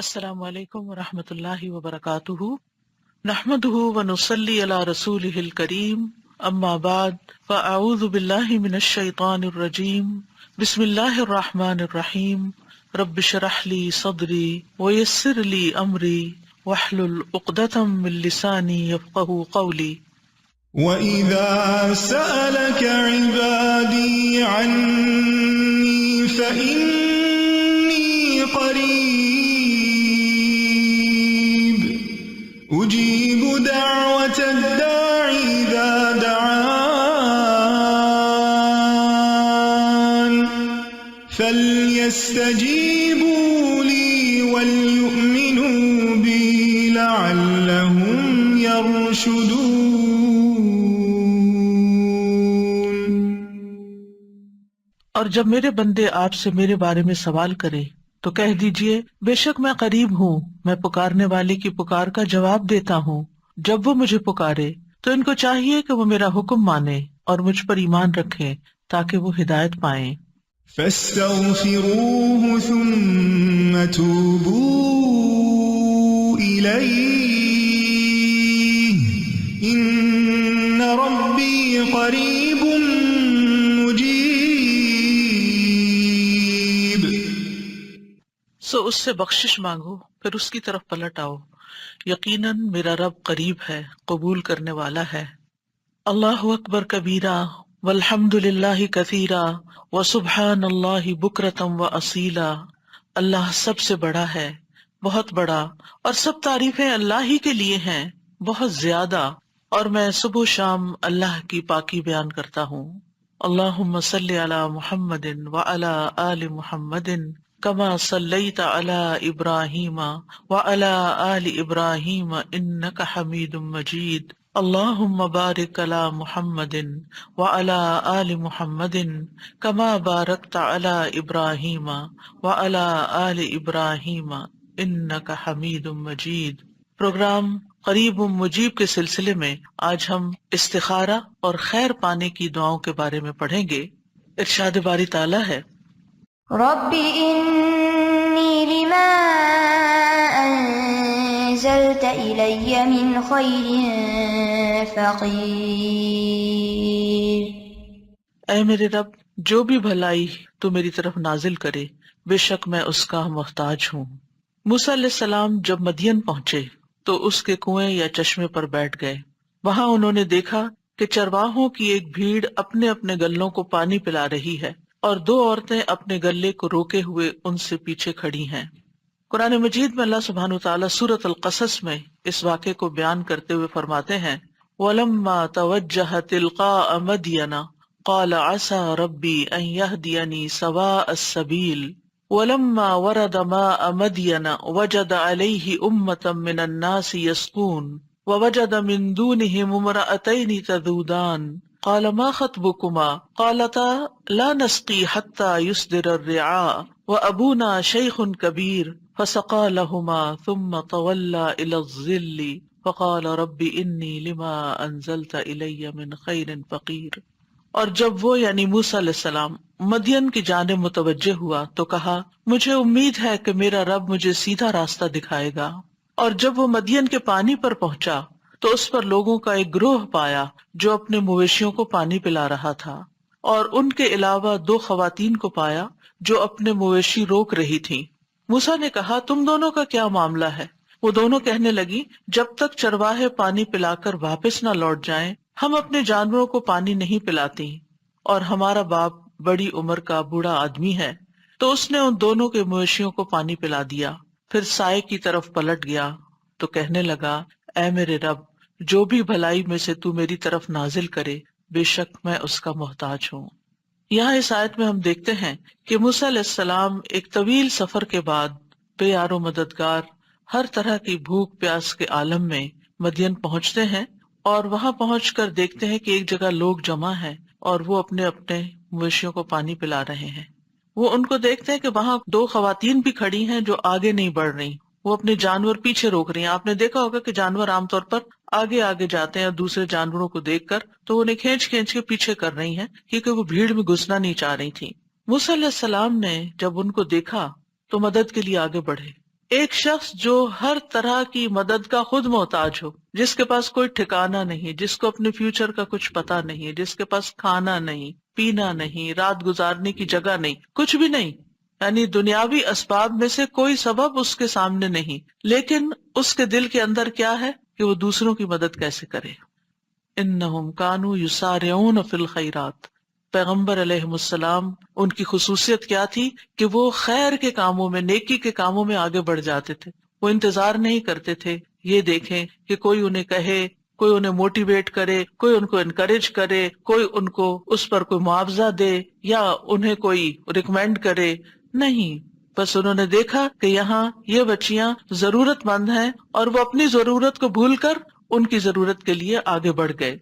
السلام علیکم ورحمۃ اللہ وبرکاتہ، نحمده ونصلی علی رسولہ الکریم، اما بعد فاعوذ باللہ من الشیطان الرجیم، بسم اللہ الرحمن الرحیم، رب اشرح لی صدری ویسر لی امری واحلل عقدۃ من لسانی یفقہوا قولی۔ وَإِذَا سَأَلَكَ عِبَادِي عَنِّي فَإِنِّي قَرِيبٌ أُجِيبُ دَعْوَةَ الدَّاعِ إِذَا دَعَانِ فَلْيَسْتَجِيبُوا لِي وَلْيُؤْمِنُوا بِي لَعَلَّهُمْ يَرْشُدُونَ۔ اور جب میرے بندے آپ سے میرے بارے میں سوال کریں تو کہہ دیجئے، بے شک میں قریب ہوں، میں پکارنے والے کی پکار کا جواب دیتا ہوں۔ جب وہ مجھے پکارے تو ان کو چاہیے کہ وہ میرا حکم مانے اور مجھ پر ایمان رکھیں تاکہ وہ ہدایت پائیں۔ فَاسْتَغْفِرُوهُ ثُمَّ تُوبُوا إِلَيْهِ إِنَّ رَبِّي قَرِيبٌ مُجِيبٌ۔ سو اس سے بخشش مانگو، پھر اس کی طرف پلٹ آؤ، یقیناً میرا رب قریب ہے، قبول کرنے والا ہے۔ اللہ اکبر کبیرہ والحمد للہ کثیرہ وسبحان اللہ بکرۃ واصیلا۔ اللہ سب سے بڑا ہے، بہت بڑا، اور سب تعریفیں اللہ ہی کے لیے ہیں، بہت زیادہ، اور میں صبح و شام اللہ کی پاکی بیان کرتا ہوں۔ اللہم صلی علی محمد وعلی آل محمد کما صلیت علی ابراہیم وعلی آل ابراہیم انک حمید مجید۔ اللہم بارک علی محمد وعلی آل محمد کما بارکت علی ابراہیم وعلی آل ابراہیم انک حمید مجید۔ پروگرام قریب مجیب کے سلسلے میں آج ہم استخارہ اور خیر پانے کی دعاؤں کے بارے میں پڑھیں گے۔ ارشاد باری تعالیٰ ہے، رب انی لما انزلت الی من خیر فقیر۔ اے میرے رب، جو بھی بھلائی تو میری طرف نازل کرے، بے شک میں اس کا محتاج ہوں۔ موسیٰ علیہ السلام جب مدین پہنچے تو اس کے کنویں یا چشمے پر بیٹھ گئے۔ وہاں انہوں نے دیکھا کہ چرواہوں کی ایک بھیڑ اپنے اپنے گلوں کو پانی پلا رہی ہے اور دو عورتیں اپنے گلے کو روکے ہوئے ان سے پیچھے کھڑی ہیں۔ قرآن مجید میں اللہ سبحانہ وتعالیٰ سورۃ القصص میں اس واقعے کو بیان کرتے ہوئے فرماتے ہیں، وَلَمَّا تَوَجَّهَ تِلْقَاءَ مَدْيَنَ قَالَ عَسَىٰ رَبِّي أَن يَهْدِيَنِي سَوَاءَ السَّبِيلِ وَلَمَّا وَرَدَ مَاءَ مَدْيَنَ وَجَدَ عَلَيْهِ أُمَّةً مِّنَ النَّاسِ يَسْقُونَ وَوَجَدَ مِن دُونِهِمُ امْرَأَتَيْنِ تَذُودَانِ قَالَ مَا خَطْبُكُمَا قَالَتَا لَا نَسْقِي حَتَّى يُصْدِرَ الرِّعَاءُ وَأَبُونَا شَيْخٌ كَبِيرٌ فَسَقَىٰ لَهُمَا ثُمَّ تَوَلَّىٰ إِلَى الظِّلِّ فَقَالَ رَبِّ إِنِّي لِمَا أَنزَلْتَ إِلَيَّ مِنْ خَيْرٍ فَقِيرٌ۔ اور جب وہ یعنی موسیٰ علیہ السلام مدین کی جانب متوجہ ہوا تو کہا، مجھے امید ہے کہ میرا رب مجھے سیدھا راستہ دکھائے گا۔ اور جب وہ مدین کے پانی پر پہنچا تو اس پر لوگوں کا ایک گروہ پایا جو اپنے مویشیوں کو پانی پلا رہا تھا، اور ان کے علاوہ دو خواتین کو پایا جو اپنے مویشی روک رہی تھیں۔ موسیٰ نے کہا، تم دونوں کا کیا معاملہ ہے؟ وہ دونوں کہنے لگی، جب تک چرواہے پانی پلا کر واپس نہ لوٹ جائیں ہم اپنے جانوروں کو پانی نہیں پلاتی، اور ہمارا باپ بڑی عمر کا بوڑھا آدمی ہے۔ تو اس نے ان دونوں کے مویشیوں کو پانی پلا دیا، پھر سائے کی طرف پلٹ گیا تو کہنے لگا، اے میرے رب، جو بھی بھلائی میں سے تو میری طرف نازل کرے، بے شک میں اس کا محتاج ہوں۔ یہاں اس آیت میں ہم دیکھتے ہیں کہ موسیٰ علیہ السلام ایک طویل سفر کے بعد بے یار و مددگار، ہر طرح کی بھوک پیاس کے عالم میں مدین پہنچتے ہیں، اور وہاں پہنچ کر دیکھتے ہیں کہ ایک جگہ لوگ جمع ہیں اور وہ اپنے اپنے مویشیوں کو پانی پلا رہے ہیں۔ وہ ان کو دیکھتے ہیں کہ وہاں دو خواتین بھی کھڑی ہیں جو آگے نہیں بڑھ رہی، وہ اپنے جانور پیچھے روک رہی ہیں۔ آپ نے دیکھا ہوگا کہ جانور عام طور پر آگے آگے جاتے ہیں، دوسرے جانوروں کو دیکھ کر تو انہیں کھینچ کھینچ کے پیچھے کر رہی ہیں کیونکہ وہ بھیڑ میں گھسنا نہیں چاہ رہی تھی۔ موسیٰ علیہ السلام نے جب ان کو دیکھا تو مدد کے لیے آگے بڑھے، ایک شخص جو ہر طرح کی مدد کا خود محتاج ہو، جس کے پاس کوئی ٹھکانہ نہیں، جس کو اپنے فیوچر کا کچھ پتا نہیں، جس کے پاس کھانا نہیں، پینا نہیں، رات گزارنے کی جگہ نہیں، کچھ بھی نہیں، یعنی دنیاوی اسباب میں سے کوئی سبب اس کے سامنے نہیں، لیکن اس کے دل کے اندر کیا ہے کہ وہ دوسروں کی مدد کیسے کرے۔ انہم کانوا یسارعون فی الخیرات، پیغمبر علیہ السلام ان کی خصوصیت کیا تھی کہ وہ خیر کے کاموں میں، نیکی کے کاموں میں آگے بڑھ جاتے تھے۔ وہ انتظار نہیں کرتے تھے یہ دیکھیں کہ کوئی انہیں کہے، کوئی انہیں موٹیویٹ کرے، کوئی ان کو انکریج کرے، کوئی ان کو اس پر کوئی معاوضہ دے یا انہیں کوئی ریکمینڈ کرے، نہیں، بس انہوں نے دیکھا کہ یہاں یہ بچیاں ضرورت مند ہیں اور وہ اپنی ضرورت کو بھول کر ان کی ضرورت کے لیے آگے بڑھ گئے۔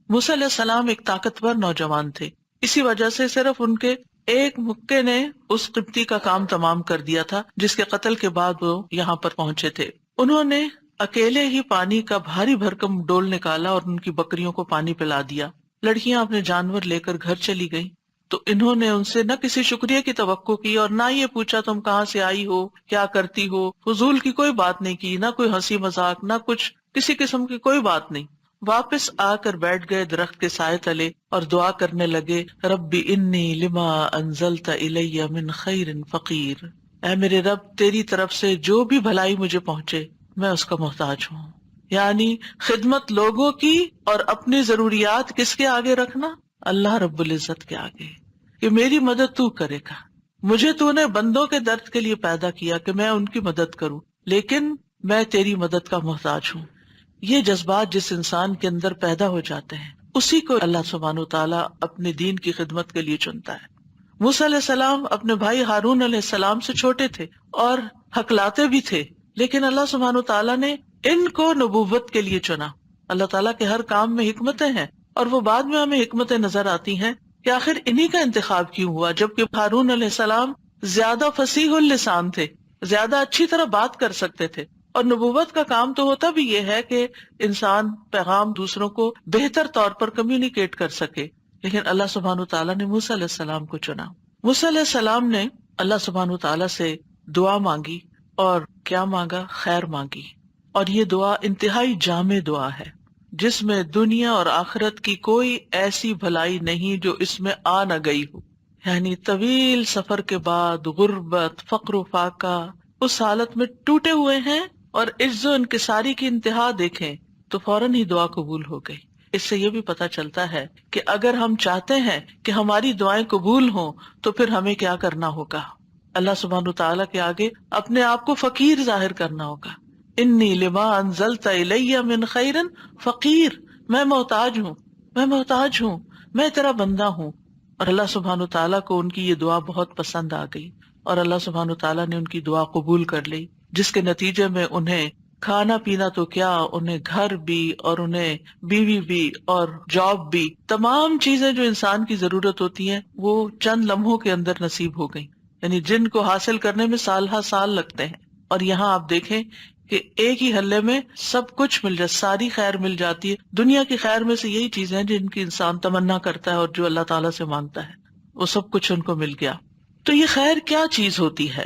موسیٰ علیہ السلام ایک طاقتور نوجوان تھے، اسی وجہ سے صرف ان کے ایک مکے نے اس قبطی کا کام تمام کر دیا تھا جس کے قتل کے بعد وہ یہاں پر پہنچے تھے۔ انہوں نے اکیلے ہی پانی کا بھاری بھرکم ڈول نکالا اور ان کی بکریوں کو پانی پلا دیا۔ لڑکیاں اپنے جانور لے کر گھر چلی گئیں تو انہوں نے ان سے نہ کسی شکریہ کی توقع کی اور نہ یہ پوچھا تم کہاں سے آئی ہو، کیا کرتی ہو، فضول کی کوئی بات نہیں کی، نہ کوئی ہنسی مذاق، نہ کچھ کسی قسم کی کوئی بات نہیں۔ واپس آ کر بیٹھ گئے درخت کے سائے تلے اور دعا کرنے لگے، رب انی لما انزلت الی من خیر فقیر، اے میرے رب تیری طرف سے جو بھی بھلائی مجھے پہنچے میں اس کا محتاج ہوں۔ یعنی خدمت لوگوں کی اور اپنی ضروریات کس کے آگے رکھنا؟ اللہ رب العزت کے آگے، کہ میری مدد تو کرے گا، مجھے تو نے بندوں کے درد کے لیے پیدا کیا کہ میں ان کی مدد کروں، لیکن میں تیری مدد کا محتاج ہوں۔ یہ جذبات جس انسان کے اندر پیدا ہو جاتے ہیں اسی کو اللہ سبحانہ وتعالیٰ اپنے دین کی خدمت کے لیے چنتا ہے۔ موسیٰ علیہ السلام اپنے بھائی ہارون علیہ السلام سے چھوٹے تھے اور ہکلاتے بھی تھے، لیکن اللہ سبحانہ وتعالیٰ نے ان کو نبوت کے لیے چنا۔ اللہ تعالیٰ کے ہر کام میں حکمتیں ہیں اور وہ بعد میں ہمیں حکمتیں نظر آتی ہیں کہ آخر انہی کا انتخاب کیوں ہوا، جبکہ ہارون علیہ السلام زیادہ فصیح اللسان تھے، زیادہ اچھی طرح بات کر سکتے تھے، اور نبوت کا کام تو ہوتا بھی یہ ہے کہ انسان پیغام دوسروں کو بہتر طور پر کمیونیکیٹ کر سکے، لیکن اللہ سبحانہ تعالیٰ نے موسیٰ علیہ السلام کو چنا۔ موسیٰ علیہ السلام نے اللہ سبحانہ تعالیٰ سے دعا مانگی اور کیا مانگا؟ خیر مانگی، اور یہ دعا انتہائی جامع دعا ہے جس میں دنیا اور آخرت کی کوئی ایسی بھلائی نہیں جو اس میں آ نہ گئی ہو۔ یعنی طویل سفر کے بعد غربت، فقر و فاقہ، اس حالت میں ٹوٹے ہوئے ہیں اور عجز و انکساری کی انتہا دیکھیں تو فوراً ہی دعا قبول ہو گئی۔ اس سے یہ بھی پتہ چلتا ہے کہ اگر ہم چاہتے ہیں کہ ہماری دعائیں قبول ہوں تو پھر ہمیں کیا کرنا ہوگا؟ اللہ سبحانہ تعالیٰ کے آگے اپنے آپ کو فقیر ظاہر کرنا ہوگا۔ انی لما انزلت الی من خیر فقیر، میں محتاج ہوں، میں محتاج ہوں، میں تیرا بندہ ہوں۔ اور اللہ سبحانہ تعالیٰ کو ان کی یہ دعا بہت پسند آ گئی اور اللہ سبحانہ تعالیٰ نے ان کی دعا قبول کر لی، جس کے نتیجے میں انہیں کھانا پینا تو کیا، انہیں گھر بھی اور انہیں بیوی بھی اور جاب بھی، تمام چیزیں جو انسان کی ضرورت ہوتی ہیں وہ چند لمحوں کے اندر نصیب ہو گئیں، یعنی جن کو حاصل کرنے میں سال ہا سال لگتے ہیں۔ اور یہاں آپ دیکھیں کہ ایک ہی حلے میں سب کچھ مل جائے، ساری خیر مل جاتی ہے۔ دنیا کی خیر میں سے یہی چیزیں ہیں جن کی انسان تمنا کرتا ہے اور جو اللہ تعالیٰ سے مانگتا ہے، وہ سب کچھ ان کو مل گیا۔ تو یہ خیر کیا چیز ہوتی ہے؟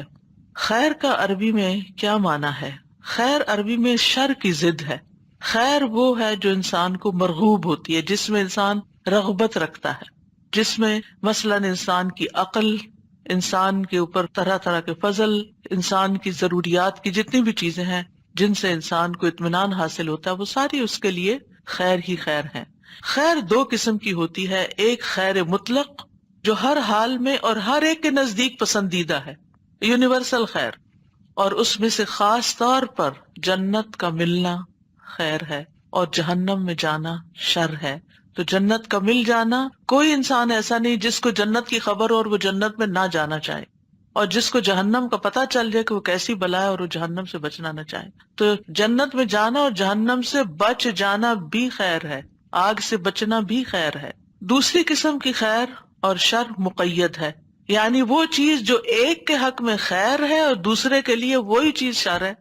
خیر کا عربی میں کیا معنی ہے؟ خیر عربی میں شر کی ضد ہے۔ خیر وہ ہے جو انسان کو مرغوب ہوتی ہے، جس میں انسان رغبت رکھتا ہے، جس میں مثلاً انسان کی عقل، انسان کے اوپر طرح طرح کے فضل، انسان کی ضروریات کی جتنی بھی چیزیں ہیں جن سے انسان کو اطمینان حاصل ہوتا ہے، وہ ساری اس کے لیے خیر ہی خیر ہیں۔ خیر دو قسم کی ہوتی ہے، ایک خیر مطلق جو ہر حال میں اور ہر ایک کے نزدیک پسندیدہ ہے، یونیورسل خیر، اور اس میں سے خاص طور پر جنت کا ملنا خیر ہے اور جہنم میں جانا شر ہے۔ تو جنت کا مل جانا، کوئی انسان ایسا نہیں جس کو جنت کی خبر ہو اور وہ جنت میں نہ جانا چاہے، اور جس کو جہنم کا پتہ چل جائے کہ وہ کیسی بلا ہے اور وہ جہنم سے بچنا نہ چاہے۔ تو جنت میں جانا اور جہنم سے بچ جانا بھی خیر ہے، آگ سے بچنا بھی خیر ہے۔ دوسری قسم کی خیر اور شر مقید ہے، یعنی وہ چیز جو ایک کے حق میں خیر ہے اور دوسرے کے لیے وہی چیز شر ہے۔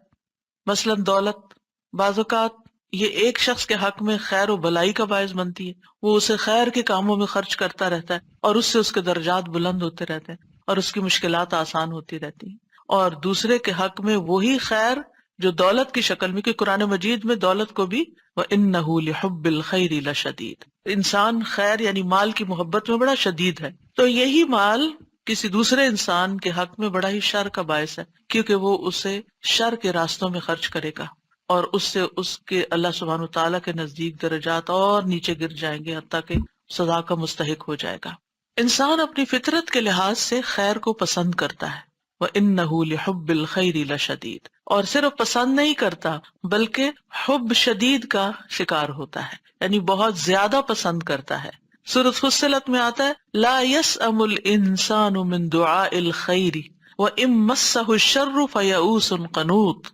مثلا دولت، بعض اوقات یہ ایک شخص کے حق میں خیر و بلائی کا باعث بنتی ہے، وہ اسے خیر کے کاموں میں خرچ کرتا رہتا ہے اور اس سے اس کے درجات بلند ہوتے رہتے ہیں اور اس کی مشکلات آسان ہوتی رہتی ہیں۔ اور دوسرے کے حق میں وہی خیر جو دولت کی شکل میں، کہ قرآن مجید میں دولت کو بھی وَإِنَّهُ لِحُبِّ الْخَيْرِ لَشَدِيدٌ، انسان خیر یعنی مال کی محبت میں بڑا شدید ہے. تو یہی مال کسی دوسرے انسان کے حق میں بڑا ہی شر کا باعث ہے، کیونکہ وہ اسے شر کے راستوں میں خرچ کرے گا اور اس سے اس کے اللہ سبحانہ وتعالیٰ کے نزدیک درجات اور نیچے گر جائیں گے، حتیٰ کہ سزا کا مستحق ہو جائے گا. انسان اپنی فطرت کے لحاظ سے خیر کو پسند کرتا ہے، وَإِنَّهُ لِحُبِّ الْخَيْرِ لَشَدِيدٌ، اور صرف پسند نہیں کرتا بلکہ حب شدید کا شکار ہوتا ہے، یعنی بہت زیادہ پسند کرتا ہے. سورۃ فصلت میں آتا ہے لا يسأم الانسان من دعاء الخیر وإن مسه الشر فیئوس قنوط،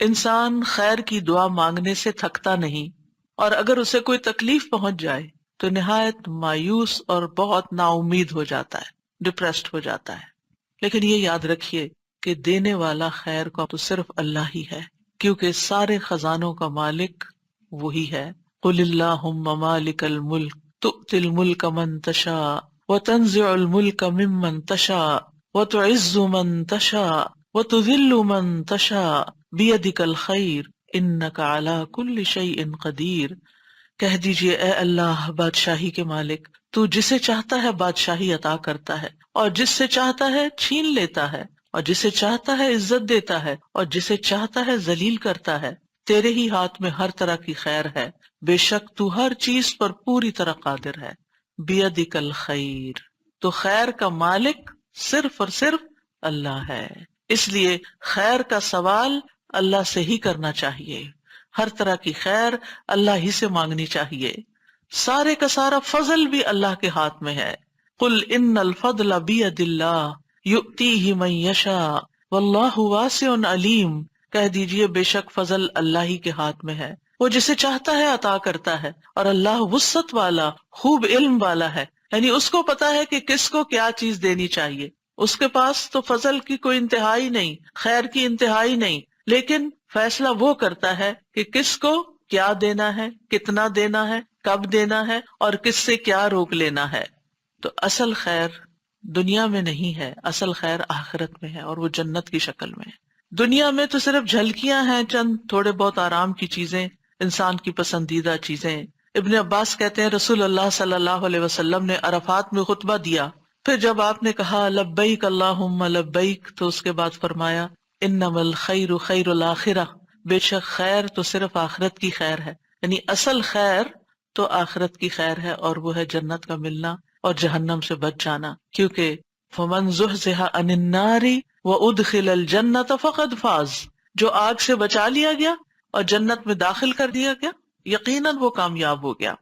انسان خیر کی دعا مانگنے سے تھکتا نہیں، اور اگر اسے کوئی تکلیف پہنچ جائے تو نہایت مایوس اور بہت نا امید ہو جاتا ہے، ڈپریسڈ ہو جاتا ہے. لیکن یہ یاد رکھیے کہ دینے والا خیر کا تو صرف اللہ ہی ہے، کیونکہ سارے خزانوں کا مالک وہی ہے. قل اللہم مالک الملک تؤتی الملک من تشاء وتنزع الملک ممن تشاء وتعز من تشاء وتذل من تشاء بیدک الخیر انک علی کل شیء قدیر. کہہ دیجئے اے اللہ بادشاہی کے مالک، تو جسے چاہتا ہے بادشاہی عطا کرتا ہے، اور جس سے چاہتا ہے چھین لیتا ہے، اور جسے چاہتا ہے عزت دیتا ہے، اور جسے چاہتا ہے ذلیل کرتا ہے. تیرے ہی ہاتھ میں ہر طرح کی خیر ہے، بے شک تو ہر چیز پر پوری طرح قادر ہے. بیدک الخیر، تو خیر کا مالک صرف اور صرف اللہ ہے. اس لیے خیر کا سوال اللہ سے ہی کرنا چاہیے، ہر طرح کی خیر اللہ ہی سے مانگنی چاہیے. سارے کا سارا فضل بھی اللہ کے ہاتھ میں ہے. قل ان الفضل بید اللہ یؤتیہ من یشاء واللہ واسع علیم. کہہ دیجئے بے شک فضل اللہ ہی کے ہاتھ میں ہے، وہ جسے چاہتا ہے عطا کرتا ہے، اور اللہ وسعت والا خوب علم والا ہے، یعنی اس کو پتا ہے کہ کس کو کیا چیز دینی چاہیے. اس کے پاس تو فضل کی کوئی انتہائی نہیں، خیر کی انتہائی نہیں، لیکن فیصلہ وہ کرتا ہے کہ کس کو کیا دینا ہے، کتنا دینا ہے، کب دینا ہے، اور کس سے کیا روک لینا ہے. تو اصل خیر دنیا میں نہیں ہے، اصل خیر آخرت میں ہے، اور وہ جنت کی شکل میں ہے. دنیا میں تو صرف جھلکیاں ہیں، چند تھوڑے بہت آرام کی چیزیں، انسان کی پسندیدہ چیزیں. ابن عباس کہتے ہیں رسول اللہ صلی اللہ علیہ وسلم نے عرفات میں خطبہ دیا، پھر جب آپ نے کہا لبیک اللہم لبیک، تو اس کے بعد فرمایا انما الخیر خیر الاخرہ، بے شک خیر تو صرف آخرت کی خیر ہے. یعنی اصل خیر تو آخرت کی خیر ہے، اور وہ ہے جنت کا ملنا اور جہنم سے بچ جانا. کیونکہ فمن زحزح عن النار وادخل الجنۃ فقد فاز، جو آگ سے بچا لیا گیا اور جنت میں داخل کر دیا گیا، یقیناً وہ کامیاب ہو گیا.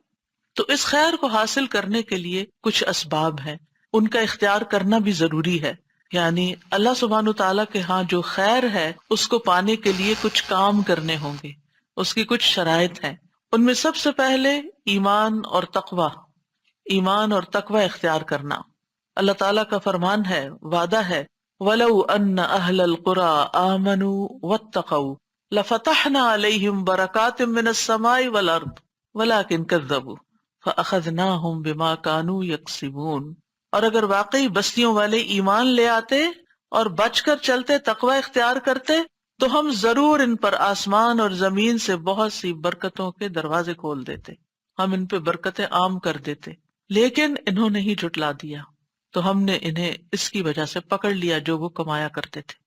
تو اس خیر کو حاصل کرنے کے لیے کچھ اسباب ہیں، ان کا اختیار کرنا بھی ضروری ہے. یعنی اللہ سبحانہ تعالیٰ کے ہاں جو خیر ہے اس کو پانے کے لیے کچھ کام کرنے ہوں گے، اس کی کچھ شرائط ہیں. ان میں سب سے پہلے ایمان اور تقوی، ایمان اور تقوی اختیار کرنا. اللہ تعالیٰ کا فرمان ہے، وعدہ ہے وَلَوْ أَنَّ أَهْلَ الْقُرَىٰ آمَنُوا وَاتَّقَوْا لَفَتَحْنَا عَلَيْهِمْ بَرَكَاتٍ مِّنَ السَّمَاءِ وَالْأَرْضِ وَلَٰكِنْ كَذَّبُوا فَأَخَذْنَاهُمْ بِمَا كَانُوا يَكْسِبُونَ. اور اگر واقعی بستیوں والے ایمان لے آتے اور بچ کر چلتے، تقوی اختیار کرتے، تو ہم ضرور ان پر آسمان اور زمین سے بہت سی برکتوں کے دروازے کھول دیتے، ہم ان پہ برکتیں عام کر دیتے. لیکن انہوں نے ہی جھٹلا دیا، تو ہم نے انہیں اس کی وجہ سے پکڑ لیا جو وہ کمایا کرتے تھے.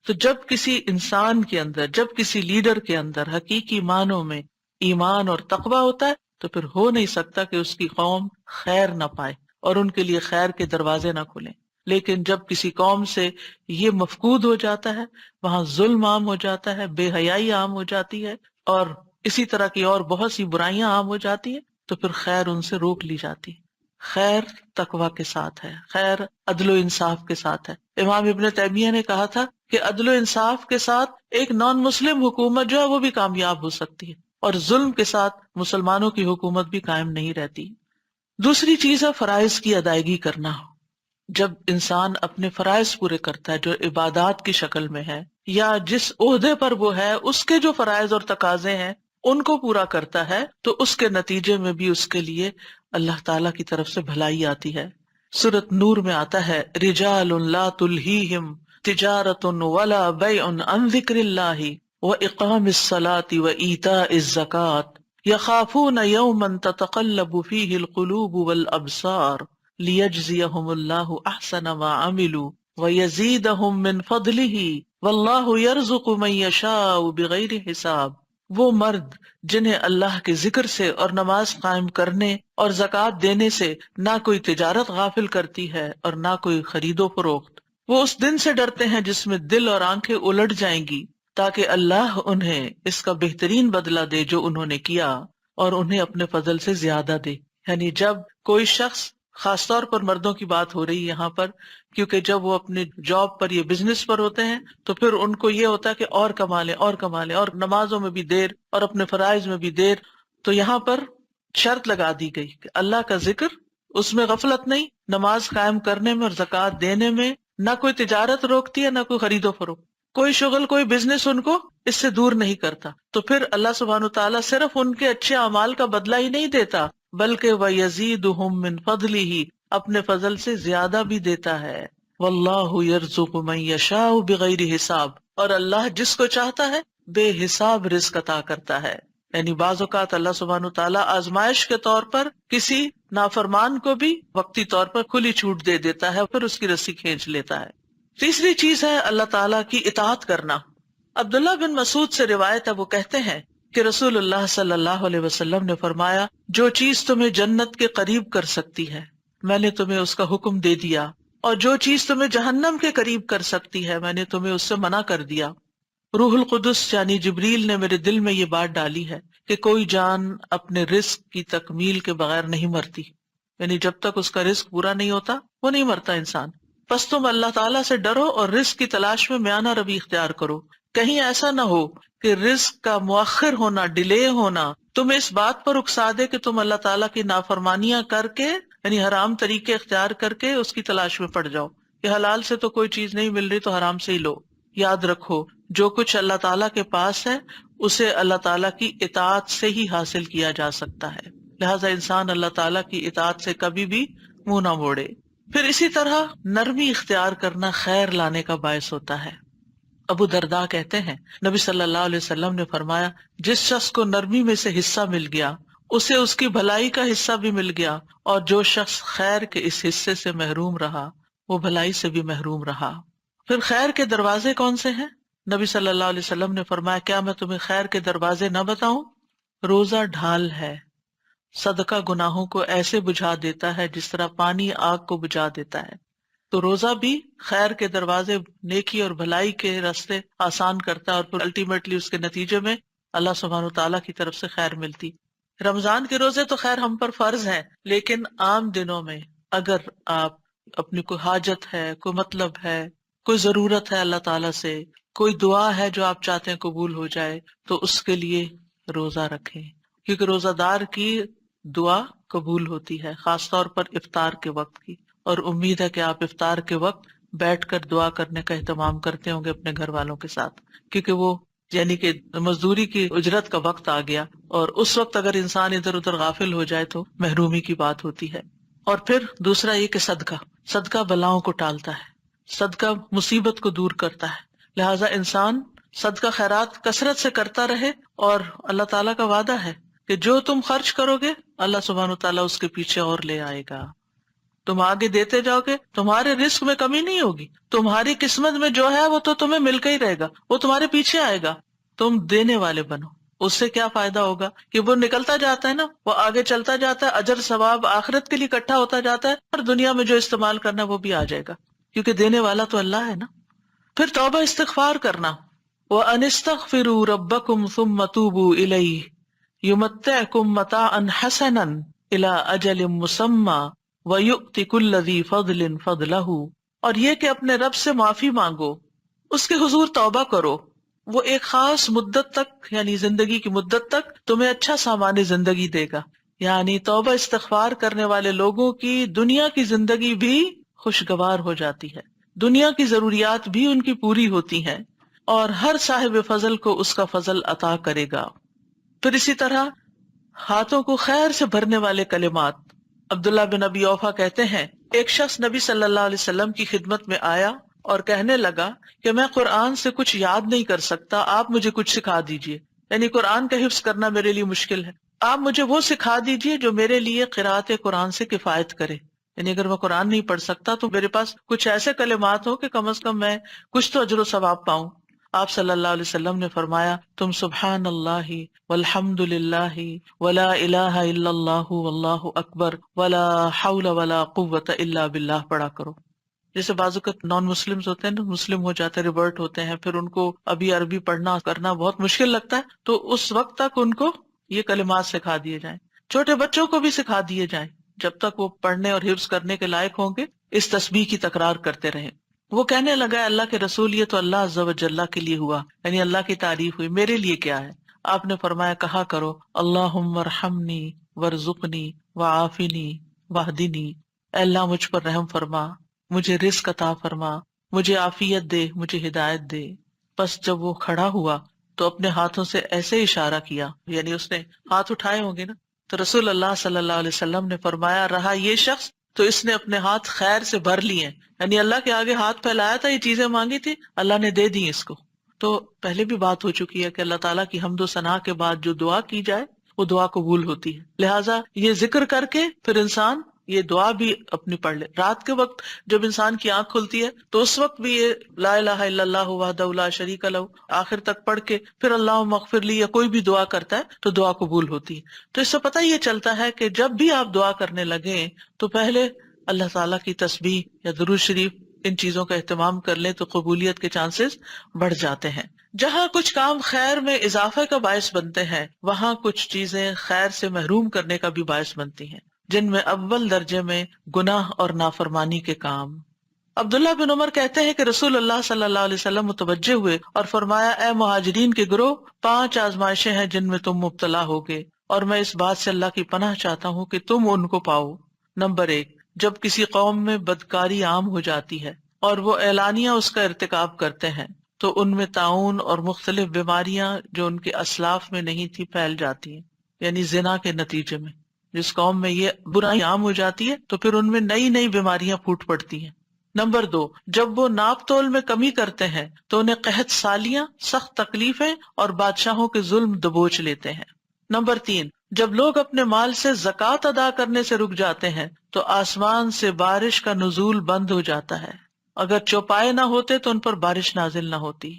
تو جب کسی انسان کے اندر، جب کسی لیڈر کے اندر حقیقی معنوں میں ایمان اور تقوی ہوتا ہے، تو پھر ہو نہیں سکتا کہ اس کی قوم خیر نہ پائے اور ان کے لیے خیر کے دروازے نہ کھلیں. لیکن جب کسی قوم سے یہ مفقود ہو جاتا ہے، وہاں ظلم عام ہو جاتا ہے، بے حیائی عام ہو جاتی ہے، اور اسی طرح کی اور بہت سی برائیاں عام ہو جاتی ہیں، تو پھر خیر ان سے روک لی جاتی ہے. خیر تقوی کے ساتھ ہے، خیر عدل و انصاف کے ساتھ ہے. امام ابن تیمیہ نے کہا تھا کہ عدل و انصاف کے ساتھ ایک نان مسلم حکومت جو ہے وہ بھی کامیاب ہو سکتی ہے، اور ظلم کے ساتھ مسلمانوں کی حکومت بھی قائم نہیں رہتی. دوسری چیز ہے فرائض کی ادائیگی کرنا. جب انسان اپنے فرائض پورے کرتا ہے جو عبادات کی شکل میں ہے، یا جس عہدے پر وہ ہے اس کے جو فرائض اور تقاضے ہیں ان کو پورا کرتا ہے، تو اس کے نتیجے میں بھی اس کے لیے اللہ تعالیٰ کی طرف سے بھلائی آتی ہے. سورۃ نور میں آتا ہے رجال لا تلہیہم تجارت ولا بیع عن ذکر اللہ واقام الصلاة وایتاء الزکاة یخافون یوما تتقلب فیہ القلوب والابصار لیجزیہم اللہ احسن ما عملوا ویزیدہم من فضلہ واللہ یرزق من یشاء بغیر حساب۔ وہ مرد جنہیں اللہ کے ذکر سے اور نماز قائم کرنے اور زکوٰۃ دینے سے نہ کوئی تجارت غافل کرتی ہے اور نہ کوئی خرید و فروخت، وہ اس دن سے ڈرتے ہیں جس میں دل اور آنکھیں الٹ جائیں گی، تاکہ اللہ انہیں اس کا بہترین بدلہ دے جو انہوں نے کیا اور انہیں اپنے فضل سے زیادہ دے۔ یعنی جب کوئی شخص، خاص طور پر مردوں کی بات ہو رہی ہے یہاں پر، کیونکہ جب وہ اپنے جاب پر یا بزنس پر ہوتے ہیں تو پھر ان کو یہ ہوتا ہے کہ اور کما لیں اور کما لیں، اور نمازوں میں بھی دیر اور اپنے فرائض میں بھی دیر۔ تو یہاں پر شرط لگا دی گئی کہ اللہ کا ذکر، اس میں غفلت نہیں، نماز قائم کرنے میں اور زکوٰۃ دینے میں نہ کوئی تجارت روکتی ہے نہ کوئی خرید و فروخت، کوئی شغل کوئی بزنس ان کو اس سے دور نہیں کرتا۔ تو پھر اللہ سبحانہ وتعالیٰ صرف ان کے اچھے اعمال کا بدلہ ہی نہیں دیتا بلکہ وَيَزِيدُهُم مِّن فَضْلِهِ، اپنے فضل سے زیادہ بھی دیتا ہے۔ وَاللَّهُ يَرْزُقُ مَن يَشَاءُ بِغَيْرِ حساب، اور اللہ جس کو چاہتا ہے بے حساب رزق عطا کرتا ہے۔ یعنی بعض اوقات اللہ سبحانہ وتعالیٰ آزمائش کے طور پر کسی نافرمان کو بھی وقتی طور پر کھلی چھوٹ دے دیتا ہے، پھر اس کی رسی کھینچ لیتا ہے۔ تیسری چیز ہے اللہ تعالیٰ کی اطاعت کرنا۔ عبداللہ بن مسعود سے روایت ہے، وہ کہتے ہیں کہ رسول اللہ صلی اللہ علیہ وسلم نے فرمایا، جو چیز تمہیں جنت کے قریب کر سکتی ہے میں نے تمہیں اس کا حکم دے دیا، اور جو چیز تمہیں جہنم کے قریب کر سکتی ہے میں نے تمہیں اس سے منع کر دیا۔ روح القدس یعنی جبریل نے میرے دل میں یہ بات ڈالی ہے کہ کوئی جان اپنے رزق کی تکمیل کے بغیر نہیں مرتی، یعنی جب تک اس کا رزق پورا نہیں ہوتا وہ نہیں مرتا انسان۔ پس تم اللہ تعالیٰ سے ڈرو اور رزق کی تلاش میں میانہ روی اختیار کرو، کہیں ایسا نہ ہو کہ رزق کا مؤخر ہونا، ڈیلے ہونا تمہیں اس بات پر اکسا دے کہ تم اللہ تعالیٰ کی نافرمانیاں کر کے، یعنی حرام طریقے اختیار کر کے اس کی تلاش میں پڑ جاؤ کہ حلال سے تو کوئی چیز نہیں مل رہی تو حرام سے ہی لو۔ یاد رکھو جو کچھ اللہ تعالیٰ کے پاس ہے اسے اللہ تعالیٰ کی اطاعت سے ہی حاصل کیا جا سکتا ہے، لہٰذا انسان اللہ تعالیٰ کی اطاعت سے کبھی بھی منہ نہ موڑے۔ پھر اسی طرح نرمی اختیار کرنا خیر لانے کا باعث ہوتا ہے۔ ابو درداء کہتے ہیں نبی صلی اللہ علیہ وسلم نے فرمایا، جس شخص کو نرمی میں سے حصہ مل گیا اسے اس کی بھلائی کا حصہ بھی مل گیا، اور جو شخص خیر کے اس حصے سے محروم رہا وہ بھلائی سے بھی محروم رہا۔ پھر خیر کے دروازے کون سے ہیں؟ نبی صلی اللہ علیہ وسلم نے فرمایا، کیا میں تمہیں خیر کے دروازے نہ بتاؤں؟ روزہ ڈھال ہے، صدقہ گناہوں کو ایسے بجھا دیتا ہے جس طرح پانی آگ کو بجھا دیتا ہے۔ تو روزہ بھی خیر کے دروازے، نیکی اور بھلائی کے راستے آسان کرتا ہے، اور پھر الٹیمیٹلی اس کے نتیجے میں اللہ سبحانہ وتعالیٰ کی طرف سے خیر ملتی۔ رمضان کے روزے تو خیر ہم پر فرض ہیں، لیکن عام دنوں میں اگر آپ اپنی کوئی حاجت ہے، کوئی مطلب ہے، کوئی ضرورت ہے اللہ تعالیٰ سے، کوئی دعا ہے جو آپ چاہتے ہیں قبول ہو جائے، تو اس کے لیے روزہ رکھیں، کیونکہ روزہ دار کی دعا قبول ہوتی ہے، خاص طور پر افطار کے وقت کی۔ اور امید ہے کہ آپ افطار کے وقت بیٹھ کر دعا کرنے کا اہتمام کرتے ہوں گے اپنے گھر والوں کے ساتھ، کیونکہ وہ یعنی کہ مزدوری کی اجرت کا وقت آ گیا، اور اس وقت اگر انسان ادھر ادھر غافل ہو جائے تو محرومی کی بات ہوتی ہے۔ اور پھر دوسرا یہ کہ صدقہ بلاؤں کو ٹالتا ہے، صدقہ مصیبت کو دور کرتا ہے، لہٰذا انسان صدقہ خیرات کثرت سے کرتا رہے، اور اللہ تعالیٰ کا وعدہ ہے کہ جو تم خرچ کرو گے اللہ سبحانہ وتعالیٰ اس کے پیچھے اور لے آئے گا۔ تم آگے دیتے جاؤ گے، تمہارے رزق میں کمی نہیں ہوگی، تمہاری قسمت میں جو ہے وہ تو تمہیں مل کے ہی رہے گا، وہ تمہارے پیچھے آئے گا۔ تم دینے والے بنو، اس سے کیا فائدہ ہوگا کہ وہ نکلتا جاتا ہے نا، وہ آگے چلتا جاتا ہے، اجر ثواب آخرت کے لیے اکٹھا ہوتا جاتا ہے، اور دنیا میں جو استعمال کرنا وہ بھی آ جائے گا، کیونکہ دینے والا تو اللہ ہے نا۔ پھر توبہ استغفار کرنا، وَأَنِ اسْتَغْفِرُوا رَبَّكُمْ ثُمَّ تُوبُوا إِلَيْهِ يُمَتِّعْكُمْ مَتَاعًا حَسَنًا إِلَىٰ أَجَلٍ مُّسَمًّى وَيُؤْتِ كُلَّ ذِي فَضْلٍ فَضْلَهُ، اور یہ کہ اپنے رب سے معافی مانگو، اس کے حضور توبہ کرو، وہ ایک خاص مدت تک یعنی زندگی کی مدت تک تمہیں اچھا سامان زندگی دے گا۔ یعنی توبہ استغفار کرنے والے لوگوں کی دنیا کی زندگی بھی خوشگوار ہو جاتی ہے، دنیا کی ضروریات بھی ان کی پوری ہوتی ہیں، اور ہر صاحب فضل کو اس کا فضل عطا کرے گا۔ پھر اسی طرح ہاتھوں کو خیر سے بھرنے والے کلمات۔ عبداللہ بن ابی اوفا کہتے ہیں ایک شخص نبی صلی اللہ علیہ وسلم کی خدمت میں آیا اور کہنے لگا کہ میں قرآن سے کچھ یاد نہیں کر سکتا، آپ مجھے کچھ سکھا دیجئے. یعنی قرآن کا حفظ کرنا میرے لیے مشکل ہے، آپ مجھے وہ سکھا دیجئے جو میرے لیے قرأت قرآن سے کفایت کرے. یعنی اگر میں قرآن نہیں پڑھ سکتا تو میرے پاس کچھ ایسے کلمات ہو کہ کم از کم میں کچھ تو اجر و ثواب پاؤں. آپ صلی اللہ علیہ وسلم نے فرمایا تم سبحان اللہ والحمد للہ ولا الہ الا اللہ واللہ اکبر ولا حول ولا قوت الا باللہ پڑھا کرو. جیسے بعض اوقات نان مسلمز ہوتے ہیں نا، مسلم ہو جاتے ہیں، ریورٹ ہوتے ہیں، پھر ان کو ابھی عربی پڑھنا کرنا بہت مشکل لگتا ہے، تو اس وقت تک ان کو یہ کلمات سکھا دیے جائیں. چھوٹے بچوں کو بھی سکھا دیے جائیں، جب تک وہ پڑھنے اور حفظ کرنے کے لائق ہوں گے اس تسبیح کی تکرار کرتے رہیں. وہ کہنے لگا اللہ کے رسول یہ تو اللہ عز و جل کے لیے ہوا، یعنی اللہ کی تعریف ہوئی، میرے لیے کیا ہے؟ آپ نے فرمایا کہا کرو اللہم ارحمنی وارزقنی وعافنی واہدنی، اے اللہ مجھ پر رحم فرما، مجھے رزق عطا فرما، مجھے عافیت دے، مجھے ہدایت دے. بس جب وہ کھڑا ہوا تو اپنے ہاتھوں سے ایسے اشارہ کیا، یعنی اس نے ہاتھ اٹھائے ہوں گے نا، تو رسول اللہ صلی اللہ علیہ وسلم نے فرمایا رہا یہ شخص تو اس نے اپنے ہاتھ خیر سے بھر لیے، یعنی اللہ کے آگے ہاتھ پھیلایا تھا، یہ چیزیں مانگی تھی، اللہ نے دے دی اس کو. تو پہلے بھی بات ہو چکی ہے کہ اللہ تعالیٰ کی حمد و ثنا کے بعد جو دعا کی جائے وہ دعا قبول ہوتی ہے. لہٰذا یہ ذکر کر کے پھر انسان یہ دعا بھی اپنی پڑھ لے. رات کے وقت جب انسان کی آنکھ کھلتی ہے تو اس وقت بھی یہ لا الہ الا اللہ وحدہ لا شریک لہ آخر تک پڑھ کے پھر اللہم اغفر لی یا کوئی بھی دعا کرتا ہے تو دعا قبول ہوتی ہے. تو اس سے پتہ یہ چلتا ہے کہ جب بھی آپ دعا کرنے لگیں تو پہلے اللہ تعالیٰ کی تسبیح یا درود شریف ان چیزوں کا اہتمام کر لیں تو قبولیت کے چانسز بڑھ جاتے ہیں. جہاں کچھ کام خیر میں اضافے کا باعث بنتے ہیں وہاں کچھ چیزیں خیر سے محروم کرنے کا بھی باعث بنتی ہیں، جن میں اول درجے میں گناہ اور نافرمانی کے کام. عبداللہ بن عمر کہتے ہیں کہ رسول اللہ صلی اللہ علیہ وسلم متوجہ ہوئے اور فرمایا اے مہاجرین کے گروہ، 5 آزمائشیں ہیں جن میں تم مبتلا ہوگے اور میں اس بات سے اللہ کی پناہ چاہتا ہوں کہ تم ان کو پاؤ. نمبر 1، جب کسی قوم میں بدکاری عام ہو جاتی ہے اور وہ اعلانیہ اس کا ارتکاب کرتے ہیں تو ان میں طاعون اور مختلف بیماریاں جو ان کے اسلاف میں نہیں تھی پھیل جاتی ہیں، یعنی زنا کے نتیجے میں جس قوم میں یہ برائی عام ہو جاتی ہے تو پھر ان میں نئی نئی بیماریاں پھوٹ پڑتی ہیں. نمبر 2، جب وہ ناپ تول میں کمی کرتے ہیں تو انہیں قحط سالیاں، سخت تکلیفیں اور بادشاہوں کے ظلم دبوچ لیتے ہیں. نمبر 3، جب لوگ اپنے مال سے زکوٰۃ ادا کرنے سے رک جاتے ہیں تو آسمان سے بارش کا نزول بند ہو جاتا ہے، اگر چوپائے نہ ہوتے تو ان پر بارش نازل نہ ہوتی.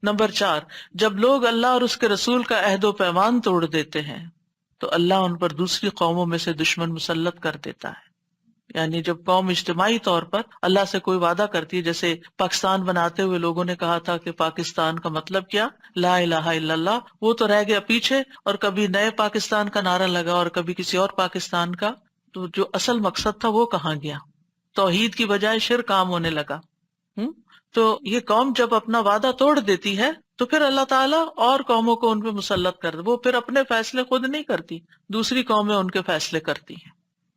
نمبر 4، جب لوگ اللہ اور اس کے رسول کا عہد و پیمان توڑ دیتے ہیں تو اللہ ان پر دوسری قوموں میں سے دشمن مسلط کر دیتا ہے. یعنی جب قوم اجتماعی طور پر اللہ سے کوئی وعدہ کرتی ہے، جیسے پاکستان بناتے ہوئے لوگوں نے کہا تھا کہ پاکستان کا مطلب کیا، لا الہ الا اللہ، وہ تو رہ گیا پیچھے اور کبھی نئے پاکستان کا نعرہ لگا اور کبھی کسی اور پاکستان کا، تو جو اصل مقصد تھا وہ کہاں گیا؟ توحید کی بجائے شرک عام ہونے لگا. تو یہ قوم جب اپنا وعدہ توڑ دیتی ہے تو پھر اللہ تعالیٰ اور قوموں کو ان پہ مسلط کر دے، وہ پھر اپنے فیصلے خود نہیں کرتی، دوسری قومیں ان کے فیصلے کرتی ہیں.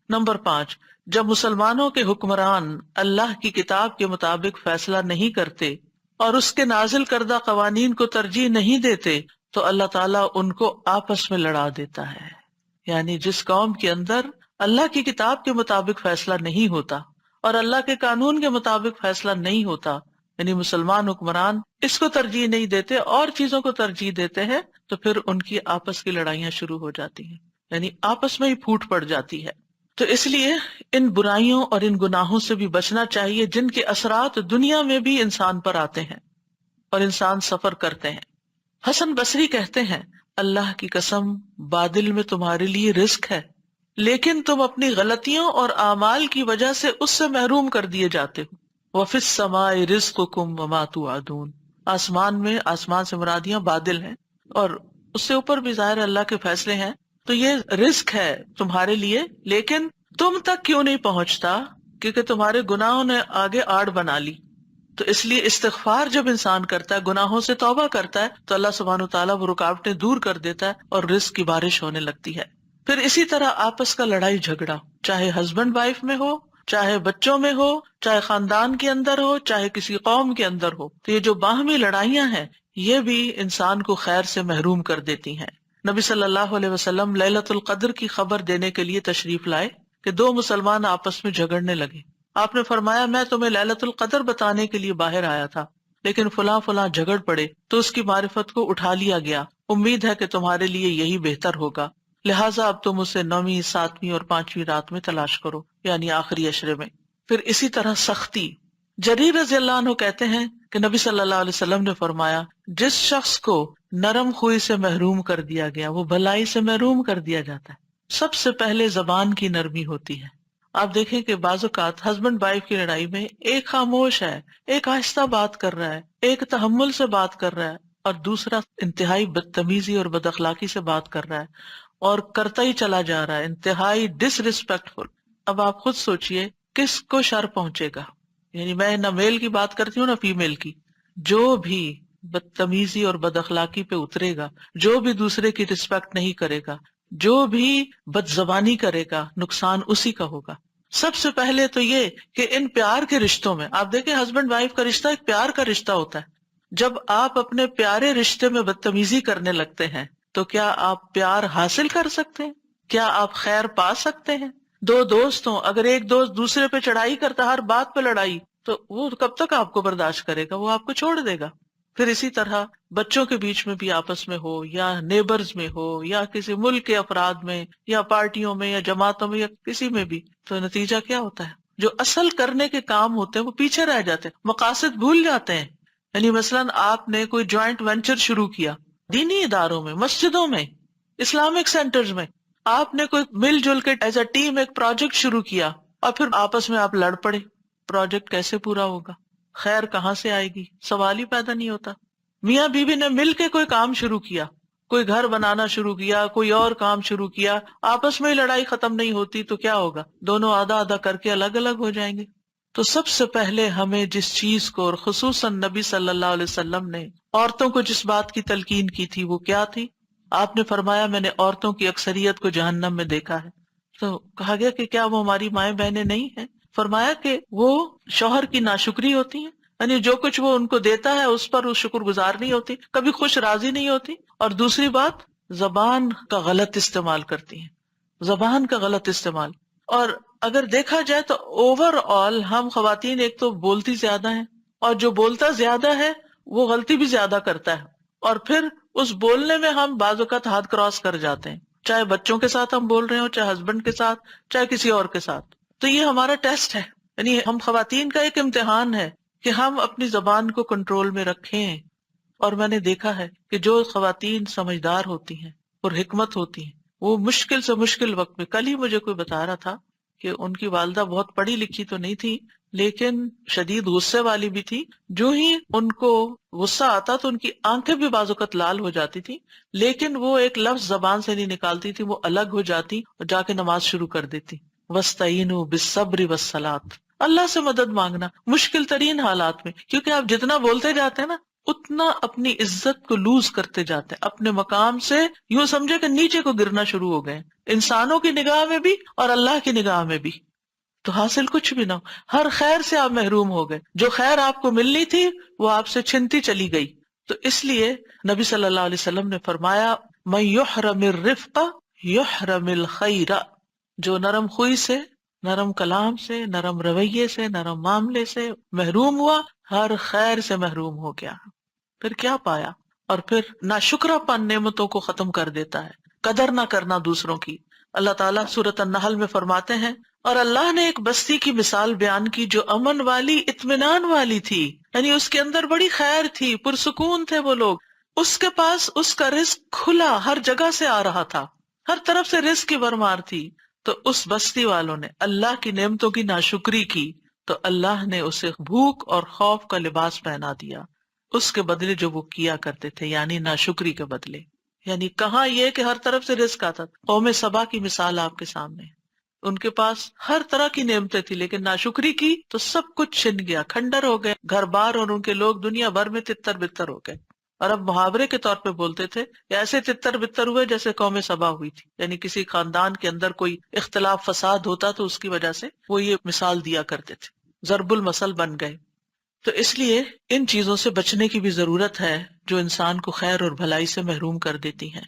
نمبر 5، جب مسلمانوں کے حکمران اللہ کی کتاب کے مطابق فیصلہ نہیں کرتے اور اس کے نازل کردہ قوانین کو ترجیح نہیں دیتے تو اللہ تعالیٰ ان کو آپس میں لڑا دیتا ہے. یعنی جس قوم کے اندر اللہ کی کتاب کے مطابق فیصلہ نہیں ہوتا اور اللہ کے قانون کے مطابق فیصلہ نہیں ہوتا، یعنی مسلمان حکمران اس کو ترجیح نہیں دیتے اور چیزوں کو ترجیح دیتے ہیں، تو پھر ان کی آپس کی لڑائیاں شروع ہو جاتی ہیں، یعنی آپس میں ہی پھوٹ پڑ جاتی ہے. تو اس لیے ان برائیوں اور ان گناہوں سے بھی بچنا چاہیے جن کے اثرات دنیا میں بھی انسان پر آتے ہیں اور انسان سفر کرتے ہیں. حسن بصری کہتے ہیں اللہ کی قسم بادل میں تمہارے لیے رزق ہے لیکن تم اپنی غلطیوں اور اعمال کی وجہ سے اس سے محروم کر دیے جاتے ہو. وَفِي السَّمَاءِ رِزْقُكُمْ وَمَا تُوعَدُونَ، آسمان میں، آسمان سے مرادیاں بادل ہیں اور اس سے اوپر بھی ظاہر اللہ کے فیصلے ہیں. تو یہ رزق ہے تمہارے لیے لیکن تم تک کیوں نہیں پہنچتا؟ کیونکہ تمہارے گناہوں نے آگے آڑ بنا لی. تو اس لیے استغفار جب انسان کرتا ہے، گناہوں سے توبہ کرتا ہے تو اللہ سبحانہ وتعالیٰ وہ رکاوٹیں دور کر دیتا ہے اور رزق کی بارش ہونے لگتی ہے. پھر اسی طرح آپس کا لڑائی جھگڑا، چاہے ہسبینڈ وائف میں ہو، چاہے بچوں میں ہو، چاہے خاندان کے اندر ہو، چاہے کسی قوم کے اندر ہو، تو یہ جو باہمی لڑائیاں ہیں یہ بھی انسان کو خیر سے محروم کر دیتی ہیں. نبی صلی اللہ علیہ وسلم لیلۃ القدر کی خبر دینے کے لیے تشریف لائے کہ 2 مسلمان آپس میں جھگڑنے لگے. آپ نے فرمایا میں تمہیں لیلۃ القدر بتانے کے لیے باہر آیا تھا، لیکن فلاں فلاں جھگڑ پڑے تو اس کی معرفت کو اٹھا لیا گیا، امید ہے کہ تمہارے لیے یہی بہتر ہوگا، لہٰذا اب تم اسے 9ویں 7ویں اور 5ویں رات میں تلاش کرو، یعنی آخری عشرے میں۔ پھر اسی طرح سختی، جریر رضی اللہ عنہ کہتے ہیں کہ نبی صلی اللہ علیہ وسلم نے فرمایا جس شخص کو نرم خوئی سے محروم کر دیا گیا وہ بھلائی سے محروم کر دیا جاتا ہے۔ سب سے پہلے زبان کی نرمی ہوتی ہے۔ آپ دیکھیں کہ بعض اوقات ہسبینڈ وائف کی لڑائی میں ایک خاموش ہے، ایک آہستہ بات کر رہا ہے، ایک تحمل سے بات کر رہا ہے، اور دوسرا انتہائی بدتمیزی اور بد اخلاقی سے بات کر رہا ہے اور کرتا ہی چلا جا رہا ہے، انتہائی ڈس ریسپیکٹفل۔ اب آپ خود سوچئے کس کو شر پہنچے گا؟ یعنی میں نہ میل کی بات کرتی ہوں نہ فیمیل کی، جو بھی بدتمیزی اور بد اخلاقی پہ اترے گا، جو بھی دوسرے کی رسپیکٹ نہیں کرے گا، جو بھی بد زبانی کرے گا، نقصان اسی کا ہوگا۔ سب سے پہلے تو یہ کہ ان پیار کے رشتوں میں آپ دیکھیں ہسبینڈ وائف کا رشتہ ایک پیار کا رشتہ ہوتا ہے، جب آپ اپنے پیارے رشتے میں بدتمیزی کرنے لگتے ہیں تو کیا آپ پیار حاصل کر سکتے ہیں؟ کیا آپ خیر پا سکتے ہیں؟ دو دوست ہوں، اگر ایک دوست دوسرے پہ چڑھائی کرتا، ہر بات پہ لڑائی، تو وہ کب تک آپ کو برداشت کرے گا؟ وہ آپ کو چھوڑ دے گا۔ پھر اسی طرح بچوں کے بیچ میں بھی آپس میں ہو، یا نیبرز میں ہو، یا کسی ملک کے افراد میں، یا پارٹیوں میں، یا جماعتوں میں، یا کسی میں بھی، تو نتیجہ کیا ہوتا ہے؟ جو اصل کرنے کے کام ہوتے ہیں وہ پیچھے رہ جاتے ہیں، مقاصد بھول جاتے ہیں۔ یعنی مثلاً آپ نے کوئی جوائنٹ وینچر شروع کیا دینی اداروں میں، مسجدوں میں، اسلامک سینٹرز میں، آپ نے کوئی مل جل کے ایز اے ٹیم ایک پروجیکٹ شروع کیا اور پھر آپس میں آپ لڑ پڑے، پروجیکٹ کیسے پورا ہوگا؟ خیر کہاں سے آئے گی؟ سوال ہی پیدا نہیں ہوتا۔ میاں بیوی نے مل کے کوئی کام شروع کیا، کوئی گھر بنانا شروع کیا، کوئی اور کام شروع کیا، آپس میں ہی لڑائی ختم نہیں ہوتی تو کیا ہوگا؟ دونوں آدھا آدھا کر کے الگ الگ ہو جائیں گے۔ تو سب سے پہلے ہمیں جس چیز کو، اور خصوصاً نبی صلی اللہ علیہ وسلم نے عورتوں کو جس بات کی تلقین کی تھی وہ کیا تھی؟ آپ نے فرمایا میں نے عورتوں کی اکثریت کو جہنم میں دیکھا ہے۔ تو کہا گیا کہ کیا وہ ہماری مائیں بہنیں نہیں ہیں؟ فرمایا کہ وہ شوہر کی ناشکری ہوتی ہیں، یعنی جو کچھ وہ ان کو دیتا ہے اس پر وہ شکر گزار نہیں ہوتی، کبھی خوش راضی نہیں ہوتی، اور دوسری بات زبان کا غلط استعمال کرتی ہیں، زبان کا غلط استعمال۔ اور اگر دیکھا جائے تو اوور آل ہم خواتین ایک تو بولتی زیادہ ہیں، اور جو بولتا زیادہ ہے وہ غلطی بھی زیادہ کرتا ہے، اور پھر اس بولنے میں ہم بعض اوقات حد کراس کر جاتے ہیں، چاہے بچوں کے ساتھ ہم بول رہے ہوں، چاہے ہسبینڈ کے ساتھ، چاہے کسی اور کے ساتھ۔ تو یہ ہمارا ٹیسٹ ہے، یعنی ہم خواتین کا ایک امتحان ہے کہ ہم اپنی زبان کو کنٹرول میں رکھیں۔ اور میں نے دیکھا ہے کہ جو خواتین سمجھدار ہوتی ہیں اور حکمت ہوتی ہیں، وہ مشکل سے مشکل وقت میں، کل ہی مجھے کوئی بتا رہا تھا کہ ان کی والدہ بہت پڑھی لکھی تو نہیں تھی لیکن شدید غصے والی بھی تھی، جو ہی ان کو غصہ آتا تو ان کی آنکھیں بھی بعض اوقات لال ہو جاتی تھی، لیکن وہ ایک لفظ زبان سے نہیں نکالتی تھی، وہ الگ ہو جاتی اور جا کے نماز شروع کر دیتی۔ وَاسْتَعِینُوا بِالصَّبْرِ وَالصَّلَاةِ، اللہ سے مدد مانگنا مشکل ترین حالات میں، کیونکہ آپ جتنا بولتے جاتے ہیں نا اتنا اپنی عزت کو لوز کرتے جاتے ہیں، اپنے مقام سے یوں سمجھے کہ نیچے کو گرنا شروع ہو گئے، انسانوں کی نگاہ میں بھی اور اللہ کی نگاہ میں بھی۔ تو حاصل کچھ بھی نہ ہو، ہر خیر سے آپ محروم ہو گئے، جو خیر آپ کو ملنی تھی وہ آپ سے چھنتی چلی گئی۔ تو اس لیے نبی صلی اللہ علیہ وسلم نے فرمایا مَن يُحْرَمِ الرِّفْقَ يُحْرَمِ الْخَيْرَ، جو نرم خوئی سے، نرم کلام سے، نرم رویے سے، نرم معاملے سے محروم ہوا، ہر خیر سے محروم ہو گیا۔ پھر کیا پایا؟ اور پھر ناشکرا پن نعمتوں کو ختم کر دیتا ہے، قدر نہ کرنا دوسروں کی۔ اللہ تعالیٰ سورۃ النحل میں فرماتے ہیں اور اللہ نے ایک بستی کی مثال بیان کی جو امن والی، اطمینان والی تھی، یعنی اس کے اندر بڑی خیر تھی، پرسکون تھے وہ لوگ، اس کے پاس اس کا رزق کھلا ہر جگہ سے آ رہا تھا، ہر طرف سے رزق کی بھرمار تھی۔ تو اس بستی والوں نے اللہ کی نعمتوں کی ناشکری کی تو اللہ نے اسے بھوک اور خوف کا لباس پہنا دیا، اس کے بدلے جو وہ کیا کرتے تھے، یعنی ناشکری کے بدلے۔ یعنی کہاں یہ کہ ہر طرف سے رزق آتا تھا، قوم سبا کی مثال آپ کے سامنے، ان کے پاس ہر طرح کی نعمتیں تھی لیکن ناشکری کی تو سب کچھ چھن گیا، کھنڈر ہو گئے گھر بار، اور ان کے لوگ دنیا بھر میں تتر بتر ہو گئے۔ اور اب محاورے کے طور پہ بولتے تھے ایسے تتر بتر ہوئے جیسے قوم سبا ہوئی تھی، یعنی کسی خاندان کے اندر کوئی اختلاف فساد ہوتا تو اس کی وجہ سے وہ یہ مثال دیا کرتے تھے، ضرب المثل بن گئے۔ تو اس لیے ان چیزوں سے بچنے کی بھی ضرورت ہے جو انسان کو خیر اور بھلائی سے محروم کر دیتی ہیں۔